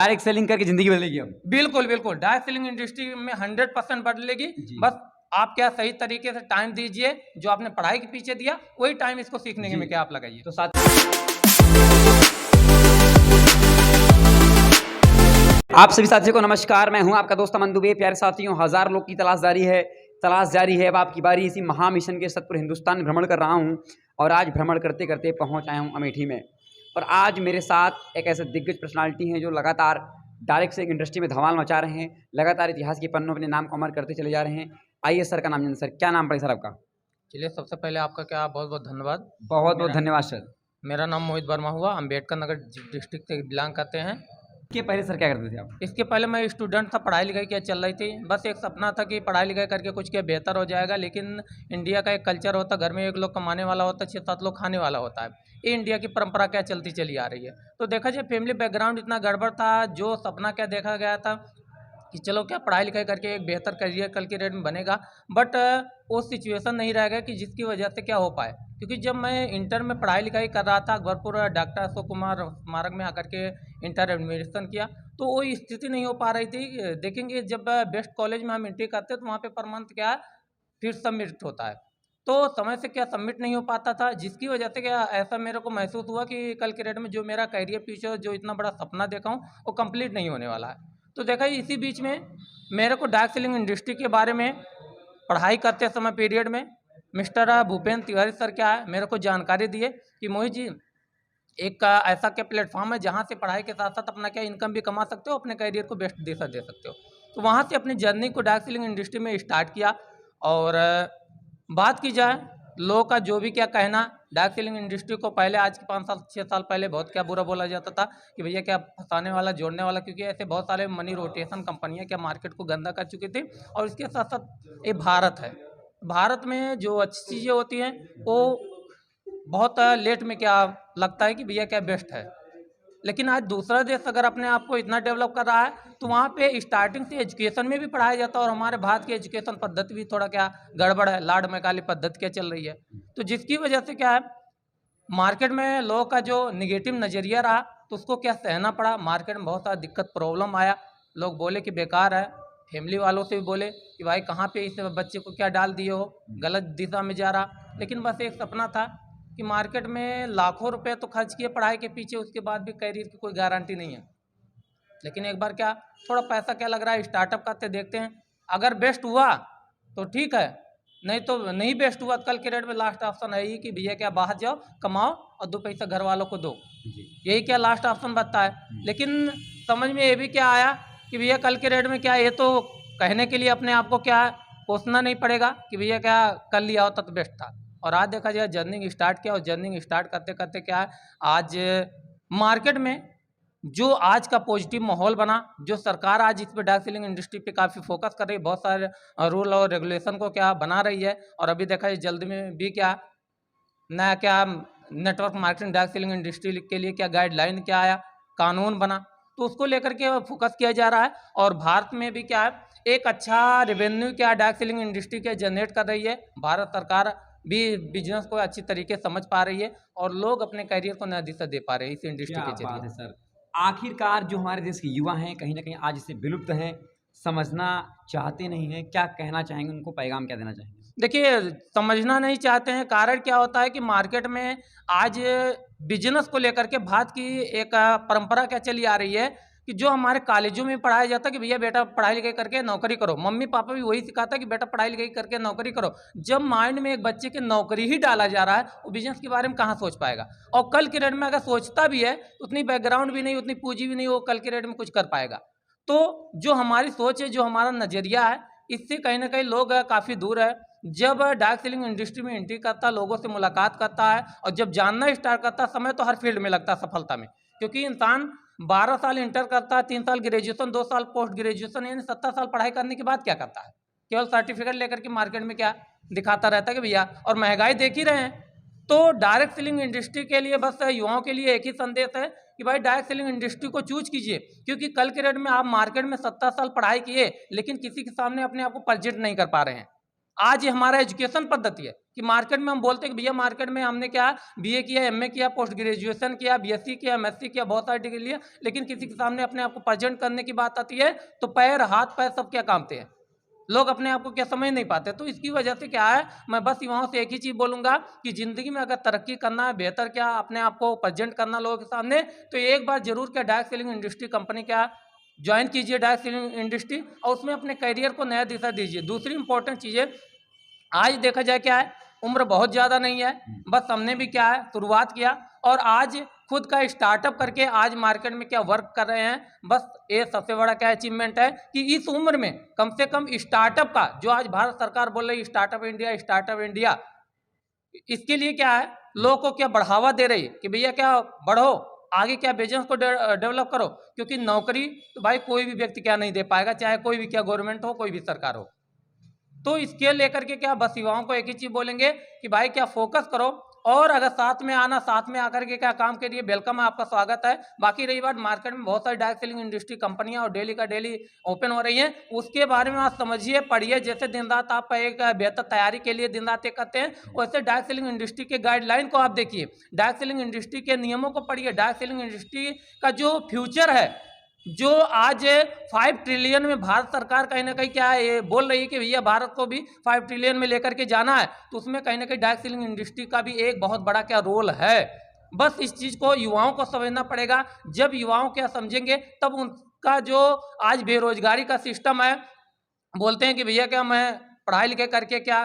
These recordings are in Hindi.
डायरेक्ट सेलिंग करके जिंदगी बदलेगी अब। बिल्कुल बिल्कुल, डायरेक्ट सेलिंग इंडस्ट्री में 100% बदलेगी। बस आप क्या सही तरीके से टाइम दीजिए, जो आपने पढ़ाई के पीछे दिया वही टाइम इसको सीखने में क्या आप लगाइए। तो साथ आप सभी साथियों को नमस्कार, मैं हूं आपका दोस्त अमन दुबे। प्यारे साथियों, 1000 लोग की तलाश जारी है। अब आपकी बारी। इसी महा मिशन के साथ पूरे हिंदुस्तान में भ्रमण कर रहा हूं और आज भ्रमण करते करते पहुंच आया हूं अमेठी में। और आज मेरे साथ एक ऐसे दिग्गज पर्सनालिटी हैं जो लगातार डायरेक्ट सेलिंग इंडस्ट्री में धमाल मचा रहे हैं, लगातार इतिहास के पन्नों अपने नाम को अमर करते चले जा रहे हैं। आइए सर का नाम जान। सर क्या नाम पड़े सर आपका? चलिए, सबसे पहले आपका क्या बहुत बहुत धन्यवाद। बहुत बहुत धन्यवाद सर। मेरा नाम मोहित वर्मा हुआ, अम्बेडकर नगर डिस्ट्रिक्ट से बिलोंग करते हैं। इसके पहले सर क्या करते थे आप? इसके पहले मैं स्टूडेंट था, पढ़ाई लिखाई क्या चल रही थी। बस एक सपना था कि पढ़ाई लिखाई करके कुछ क्या बेहतर हो जाएगा। लेकिन इंडिया का एक कल्चर होता, घर में एक लोग कमाने वाला होता है, 6-7 लोग खाने वाला होता है। ये इंडिया की परंपरा क्या चलती चली आ रही है। तो देखा जाए फैमिली बैकग्राउंड इतना गड़बड़ था, जो सपना क्या देखा गया था कि चलो क्या पढ़ाई लिखाई करके एक बेहतर करियर कल के डेट में बनेगा। बट वो सिचुएशन नहीं रहेगा कि जिसकी वजह से क्या हो पाए। क्योंकि जब मैं इंटर में पढ़ाई लिखाई कर रहा था, अकबरपुर डॉक्टर अशोक कुमार स्मारक में आकर के इंटर एडमिशन किया, तो वो स्थिति नहीं हो पा रही थी। देखेंगे जब बेस्ट कॉलेज में हम एंट्री करते हैं तो वहाँ पे पर मंथ क्या फिर सबमिट होता है, तो समय से क्या सबमिट नहीं हो पाता था, जिसकी वजह से क्या ऐसा मेरे को महसूस हुआ कि कल के डेट में जो मेरा करियर फ्यूचर जो इतना बड़ा सपना देखा हूँ वो कंप्लीट नहीं होने वाला है। तो देखा इसी बीच में मेरे को डायरेक्ट सेलिंग इंडस्ट्री के बारे में पढ़ाई करते समय पीरियड में मिस्टर भूपेंद्र तिवारी सर क्या है मेरे को जानकारी दिए कि मोहित जी एक ऐसा क्या प्लेटफॉर्म है जहाँ से पढ़ाई के साथ साथ अपना क्या इनकम भी कमा सकते हो, अपने करियर को बेस्ट दिशा दे सकते हो। तो वहाँ से अपनी जर्नी को डायरेक्ट सेलिंग इंडस्ट्री में स्टार्ट किया। और बात की जाए लोगों का जो भी क्या कहना, डायरेक्ट सेलिंग इंडस्ट्री को पहले आज के 5-6 साल पहले बहुत क्या बुरा बोला जाता था कि भैया क्या फंसाने वाला जोड़ने वाला, क्योंकि ऐसे बहुत सारे मनी रोटेशन कंपनियां क्या मार्केट को गंदा कर चुकी थी। और इसके साथ साथ ये भारत है, भारत में जो अच्छी चीज़ें होती हैं वो बहुत लेट में क्या लगता है कि भैया क्या बेस्ट है। लेकिन आज दूसरा देश अगर अपने आप को इतना डेवलप कर रहा है तो वहाँ पे स्टार्टिंग से एजुकेशन में भी पढ़ाया जाता है। और हमारे भारत की एजुकेशन पद्धति भी थोड़ा क्या गड़बड़ है, लाड मैकाली पद्धति क्या चल रही है। तो जिसकी वजह से क्या है मार्केट में लोगों का जो निगेटिव नज़रिया रहा तो उसको क्या सहना पड़ा। मार्केट में बहुत सारा दिक्कत प्रॉब्लम आया, लोग बोले कि बेकार है, फैमिली वालों से भी बोले कि भाई कहाँ पे इस बच्चे को क्या डाल दिए हो, गलत दिशा में जा रहा। लेकिन बस एक सपना था कि मार्केट में लाखों रुपए तो खर्च किए पढ़ाई के पीछे, उसके बाद भी करियर की कोई गारंटी नहीं है। लेकिन एक बार क्या थोड़ा पैसा क्या लग रहा है, स्टार्टअप करते देखते हैं, अगर बेस्ट हुआ तो ठीक है, नहीं तो नहीं बेस्ट हुआ। कल के डेट में लास्ट ऑप्शन है ही कि भैया क्या बाहर जाओ, कमाओ और 2 पैसा घर वालों को दो, यही क्या लास्ट ऑप्शन बनता है। लेकिन समझ में ये भी क्या आया कि भैया कल के डेट में क्या ये तो कहने के लिए अपने आप को क्या कोसना नहीं पड़ेगा कि भैया क्या कर लिया होता तो बेस्ट था। और आज देखा जाए जर्निंग स्टार्ट किया, और जर्निंग स्टार्ट करते करते क्या है आज मार्केट में जो आज का पॉजिटिव माहौल बना, जो सरकार आज इस पर डायरेक्ट सेलिंग इंडस्ट्री पे काफ़ी फोकस कर रही है, बहुत सारे रूल और रेगुलेशन को क्या बना रही है। और अभी देखा जाए जल्द में भी क्या नया क्या network marketing direct selling industry के लिए क्या गाइडलाइन क्या आया, कानून बना, तो उसको लेकर के फोकस किया जा रहा है। और भारत में भी क्या है एक अच्छा रेवेन्यू क्या डायरेक्ट सेलिंग इंडस्ट्री के जनरेट कर रही है। भारत सरकार भी बिजनेस को अच्छी तरीके से समझ पा रही है और लोग अपने करियर को नया दिशा दे पा रहे हैं इस इंडस्ट्री के जरिए। सर आखिरकार जो हमारे देश के युवा हैं कहीं ना कहीं आज इससे विलुप्त हैं, समझना चाहते नहीं हैं, क्या कहना चाहेंगे, उनको पैगाम क्या देना चाहेंगे? देखिए, समझना नहीं चाहते हैं, कारण क्या होता है कि मार्केट में आज बिजनेस को लेकर के भारत की एक परंपरा क्या चली आ रही है कि जो हमारे कॉलेजों में पढ़ाया जाता है कि भैया बेटा पढ़ाई लिखाई करके नौकरी करो, मम्मी पापा भी वही सिखाता है कि बेटा पढ़ाई लिखाई करके नौकरी करो। जब माइंड में एक बच्चे के नौकरी ही डाला जा रहा है, वो बिजनेस के बारे में कहाँ सोच पाएगा। और कल के डेट में अगर सोचता भी है तो उतनी बैकग्राउंड भी नहीं, उतनी पूंजी भी नहीं, वो कल के डेट में कुछ कर पाएगा। तो जो हमारी सोच है, जो हमारा नज़रिया है, इससे कहीं ना कहीं लोग काफ़ी दूर है। जब डायरेक्ट सेलिंग इंडस्ट्री में एंट्री करता है, लोगों से मुलाकात करता है और जब जानना स्टार्ट करता है, समय तो हर फील्ड में लगता है सफलता में। क्योंकि इंसान 12 साल इंटर करता है, 3 साल ग्रेजुएशन, 2 साल पोस्ट ग्रेजुएशन, यानी 17 साल पढ़ाई करने के बाद क्या करता है, केवल सर्टिफिकेट लेकर के मार्केट में क्या दिखाता रहता है कि भैया, और महंगाई देख ही रहे हैं। तो डायरेक्ट सेलिंग इंडस्ट्री के लिए बस युवाओं के लिए एक ही संदेश है कि भाई डायरेक्ट सेलिंग इंडस्ट्री को चूज कीजिए। क्योंकि कल के डेट में आप मार्केट में 17 साल पढ़ाई किए लेकिन किसी के सामने अपने आप को प्रेजेंट नहीं कर पा रहे हैं। आज ये हमारा एजुकेशन पद्धति है कि मार्केट में हम बोलते हैं कि भैया मार्केट में हमने क्या बीए किया, एमए किया, पोस्ट ग्रेजुएशन किया, बीएससी किया, एमएससी किया, बहुत सारी डिग्री लिया, लेकिन किसी के सामने अपने आप को प्रेजेंट करने की बात आती है तो पैर हाथ पैर सब क्या कांपते हैं, लोग अपने आप को क्या समझ नहीं पाते। तो इसकी वजह से क्या है, मैं बस युवाओं से एक ही चीज़ बोलूँगा कि ज़िंदगी में अगर तरक्की करना है, बेहतर क्या अपने आप को प्रेजेंट करना लोगों के सामने, तो एक बार जरूर क्या डायरेक्ट सेलिंग इंडस्ट्री कंपनी क्या ज्वाइन कीजिए, डायरेक्ट सेलिंग इंडस्ट्री, और उसमें अपने करियर को नया दिशा दीजिए। दूसरी इंपॉर्टेंट चीज़ें, आज देखा जाए क्या है, उम्र बहुत ज़्यादा नहीं है, बस हमने भी क्या है शुरुआत किया और आज खुद का स्टार्टअप करके आज मार्केट में क्या वर्क कर रहे हैं। बस ये सबसे बड़ा क्या अचीवमेंट है कि इस उम्र में कम से कम स्टार्टअप का जो आज भारत सरकार बोल रही है स्टार्टअप इंडिया, इसके लिए क्या है लोगों को क्या बढ़ावा दे रही है कि भैया क्या बढ़ो आगे, क्या बिजनेस को डेवलप करो, क्योंकि नौकरी तो भाई कोई भी व्यक्ति क्या नहीं दे पाएगा, चाहे कोई भी क्या गवर्नमेंट हो, कोई भी सरकार हो। तो इसके लेकर के क्या बस युवाओं को एक ही चीज बोलेंगे कि भाई क्या फोकस करो, और अगर साथ में आना, साथ में आकर के क्या काम के लिए वेलकम है, आपका स्वागत है। बाकी रही बात, मार्केट में बहुत सारी डायरेक्ट सेलिंग इंडस्ट्री कंपनियां और डेली का डेली ओपन हो रही हैं, उसके बारे में आप समझिए, पढ़िए। जैसे दिन रात आप एक बेहतर तैयारी के लिए दिन रात एक करते हैं, वैसे डायरेक्ट सेलिंग इंडस्ट्री के गाइडलाइन को आप देखिए, डायरेक्ट सेलिंग इंडस्ट्री के नियमों को पढ़िए। डायरेक्ट सेलिंग इंडस्ट्री का जो फ्यूचर है, जो आज 5 ट्रिलियन में भारत सरकार कहीं ना कहीं क्या है ये बोल रही है कि भैया भारत को भी 5 ट्रिलियन में लेकर के जाना है, तो उसमें कहीं ना कहीं डायरेक्ट सेलिंग इंडस्ट्री का भी एक बहुत बड़ा क्या रोल है। बस इस चीज़ को युवाओं को समझना पड़ेगा। जब युवाओं क्या समझेंगे तब उनका जो आज बेरोजगारी का सिस्टम है, बोलते हैं कि भैया क्या मैं पढ़ाई लिखाई करके क्या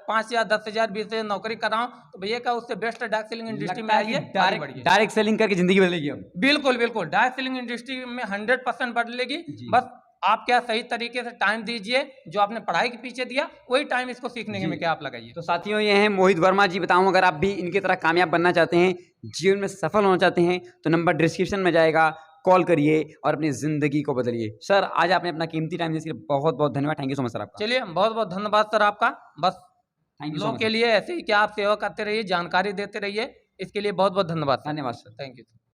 5,000 10,000 20,000 नौकरी कर रहा हूँ, तो भैया क्या उससे बेस्ट डायरेक्ट सेलिंग इंडस्ट्री में आइए, आगे बढ़िए। डायरेक्ट सेलिंग करके जिंदगी बदलेगी अब। बिल्कुल बिल्कुल, डायरेक्ट सेलिंग इंडस्ट्री में 100% बदलेगी। बस आप क्या सही तरीके से टाइम दीजिए, जो आपने पढ़ाई के पीछे दिया वही टाइम इसको सीखने में क्या आप लगाइए। तो साथियों, ये हैं मोहित वर्मा जी। बताऊं, अगर आप भी इनकी तरह कामयाब बनना चाहते हैं, जीवन में सफल होना चाहते हैं, तो नंबर डिस्क्रिप्शन में जाएगा, कॉल करिए और अपनी ज़िंदगी को बदलिए। सर, आज आपने अपना कीमती टाइम दिया, इसके लिए बहुत बहुत धन्यवाद। Thank you so much sir आपका। चलिए, बहुत बहुत धन्यवाद सर आपका। बस थैंक यू सो लोग मच के लिए ऐसे ही क्या आप सेवा करते रहिए, जानकारी देते रहिए, इसके लिए बहुत बहुत धन्यवाद। धन्यवाद सर। Thank you.